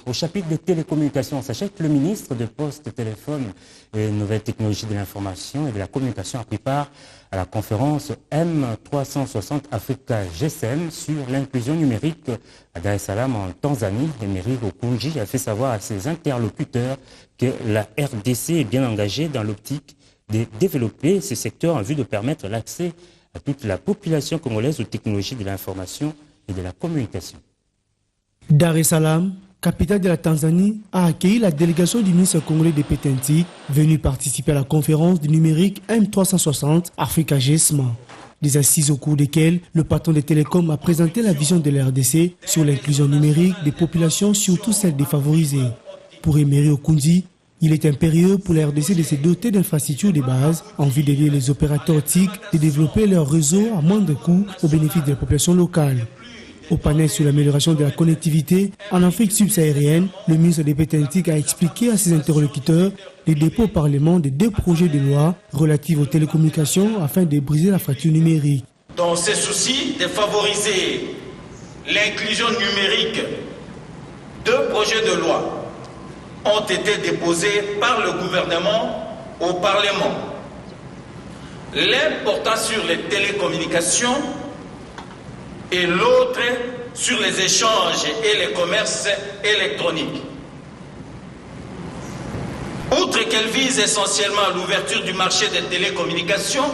Au chapitre des télécommunications, sachez que le ministre de Postes, Téléphone et Nouvelles Technologies de l'Information et de la Communication a pris part à la conférence M360 Africa GSM sur l'inclusion numérique à Dar es Salaam en Tanzanie. Emery Okunji a fait savoir à ses interlocuteurs que la RDC est bien engagée dans l'optique de développer ce secteur en vue de permettre l'accès à toute la population congolaise aux technologies de l'information et de la communication. Dar es Salaam, capitale de la Tanzanie, a accueilli la délégation du ministre congolais des Pétentique venu participer à la conférence du numérique M360 Africa GSM. Des assises au cours desquelles le patron des télécoms a présenté la vision de la RDC sur l'inclusion numérique des populations, surtout celles défavorisées. Pour Emery Okunji, il est impérieux pour la RDC de se doter d'infrastructures de base en vue d'aider les opérateurs TIC de développer leur réseau à moindre coût au bénéfice de la population locale. Au panel sur l'amélioration de la connectivité en Afrique subsaharienne, le ministre des Pétentique a expliqué à ses interlocuteurs les dépôts au Parlement de 2 projets de loi relatifs aux télécommunications afin de briser la fracture numérique. Dans ce souci de favoriser l'inclusion numérique, 2 projets de loi ont été déposés par le gouvernement au Parlement. L'un portant sur les télécommunications et l'autre sur les échanges et les commerces électroniques. Outre qu'elle vise essentiellement à l'ouverture du marché des télécommunications,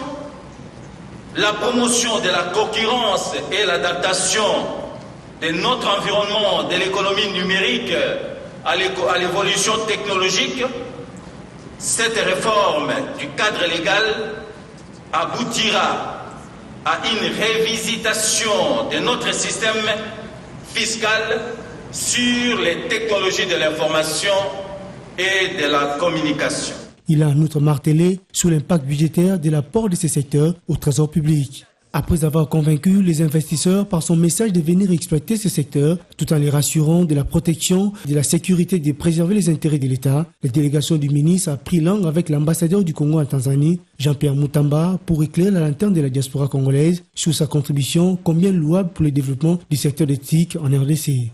la promotion de la concurrence et l'adaptation de notre environnement de l'économie numérique à l'évolution technologique, cette réforme du cadre légal aboutira à une révisitation de notre système fiscal sur les technologies de l'information et de la communication. Il a en outre martelé sur l'impact budgétaire de l'apport de ces secteurs au trésor public. Après avoir convaincu les investisseurs par son message de venir exploiter ce secteur, tout en les rassurant de la protection, de la sécurité et de préserver les intérêts de l'État, la délégation du ministre a pris langue avec l'ambassadeur du Congo en Tanzanie, Jean-Pierre Moutamba, pour éclairer la lanterne de la diaspora congolaise sur sa contribution combien louable pour le développement du secteur des TIC en RDC.